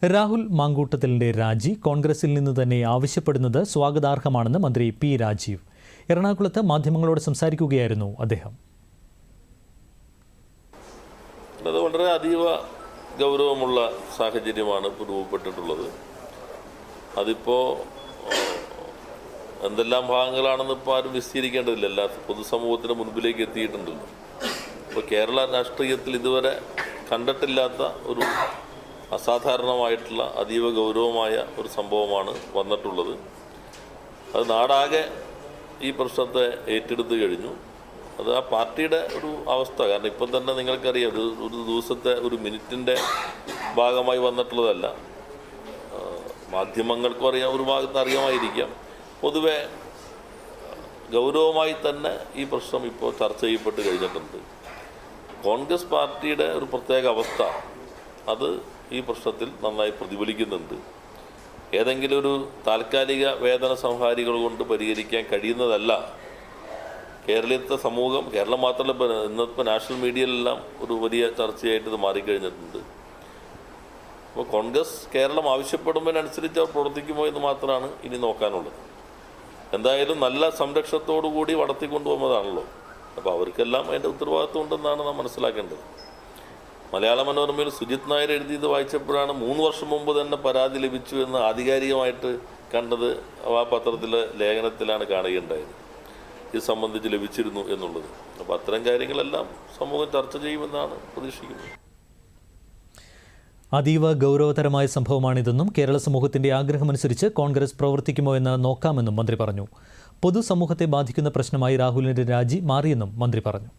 രാഹുൽ മാങ്കൂട്ടത്തിലിന്റെ രാജി കോൺഗ്രസിൽ നിന്ന് തന്നെ ആവശ്യപ്പെടുന്നത് സ്വാഗതാർഹമാണെന്ന് മന്ത്രി പി രാജീവ്. എറണാകുളത്ത് മാധ്യമങ്ങളോട് സംസാരിക്കുകയായിരുന്നു അദ്ദേഹം. അത് വളരെ അതീവ ഗൗരവമുള്ള സാഹചര്യമാണ് രൂപപ്പെട്ടിട്ടുള്ളത്. അതിപ്പോൾ എന്തെല്ലാം ഭാഗങ്ങളാണെന്ന് ഇപ്പോൾ ആരും വിസ്തീരിക്കേണ്ടതില്ല. എല്ലാ പൊതുസമൂഹത്തിന് മുൻപിലേക്ക് എത്തിയിട്ടുണ്ടല്ലോ. ഇപ്പോൾ കേരള രാഷ്ട്രീയത്തിൽ ഇതുവരെ കണ്ടിട്ടില്ലാത്ത ഒരു അസാധാരണമായിട്ടുള്ള അതീവ ഗൗരവമായ ഒരു സംഭവമാണ് വന്നിട്ടുള്ളത്. അത് നാടാകെ ഈ പ്രശ്നത്തെ ഏറ്റെടുത്ത് കഴിഞ്ഞു. അത് ആ പാർട്ടിയുടെ ഒരു അവസ്ഥ. കാരണം ഇപ്പം തന്നെ നിങ്ങൾക്കറിയാം, ഒരു ദിവസത്തെ ഒരു മിനിറ്റിൻ്റെ ഭാഗമായി വന്നിട്ടുള്ളതല്ല. മാധ്യമങ്ങൾക്കും അറിയാം, ഒരു ഭാഗത്ത് അറിയാമായിരിക്കാം. പൊതുവെ ഗൗരവമായി തന്നെ ഈ പ്രശ്നം ഇപ്പോൾ ചർച്ച ചെയ്യപ്പെട്ട് കഴിഞ്ഞിട്ടുണ്ട്. കോൺഗ്രസ് പാർട്ടിയുടെ ഒരു പ്രത്യേക അവസ്ഥ അത് ഈ പ്രശ്നത്തിൽ നന്നായി പ്രതിഫലിക്കുന്നുണ്ട്. ഏതെങ്കിലും ഒരു താൽക്കാലിക വേതന സംഹാരികൾ കൊണ്ട് പരിഹരിക്കാൻ കഴിയുന്നതല്ല കേരളീയത്തെ സമൂഹം. കേരളം മാത്രമല്ല, ഇന്നിപ്പോൾ നാഷണൽ മീഡിയയിലെല്ലാം ഒരു വലിയ ചർച്ചയായിട്ട് ഇത് മാറിക്കഴിഞ്ഞിട്ടുണ്ട്. അപ്പോൾ കോൺഗ്രസ് കേരളം ആവശ്യപ്പെടുന്നതിനനുസരിച്ച് അവർ പ്രവർത്തിക്കുമോ എന്ന് മാത്രമാണ് ഇനി നോക്കാനുള്ളത്. എന്തായാലും നല്ല സംരക്ഷണത്തോടു കൂടി വളർത്തിക്കൊണ്ടുപോകുന്നതാണല്ലോ. അപ്പോൾ അവർക്കെല്ലാം അതിൻ്റെ ഉത്തരവാദിത്വം ഉണ്ടെന്നാണ് നാം മനസ്സിലാക്കേണ്ടത്. മലയാള മനോരമയിൽ സുജിത് നായർ എഴുതിയത് വായിച്ചപ്പോഴാണ് 3 വർഷം മുമ്പ് തന്നെ പരാതി ലഭിച്ചു എന്ന് ആധികാരികമായിട്ട് കണ്ടത്. ആ പത്രത്തിലെ ലേഖനത്തിലാണ് കാണുകയുണ്ടായത് ഇത് സംബന്ധിച്ച് ലഭിച്ചിരുന്നു എന്നുള്ളത്. അപ്പോൾ അത്തരം കാര്യങ്ങളെല്ലാം സമൂഹം ചർച്ച ചെയ്യുമെന്നാണ് പ്രതീക്ഷിക്കുന്നത്. അതീവ ഗൗരവതരമായ സംഭവമാണിതെന്നും കേരള സമൂഹത്തിന്റെ ആഗ്രഹമനുസരിച്ച് കോൺഗ്രസ് പ്രവർത്തിക്കുമോ എന്ന് നോക്കാമെന്നും മന്ത്രി പറഞ്ഞു. പൊതുസമൂഹത്തെ ബാധിക്കുന്ന പ്രശ്നമായി രാഹുലിന്റെ രാജി മാറിയെന്നും മന്ത്രി പറഞ്ഞു.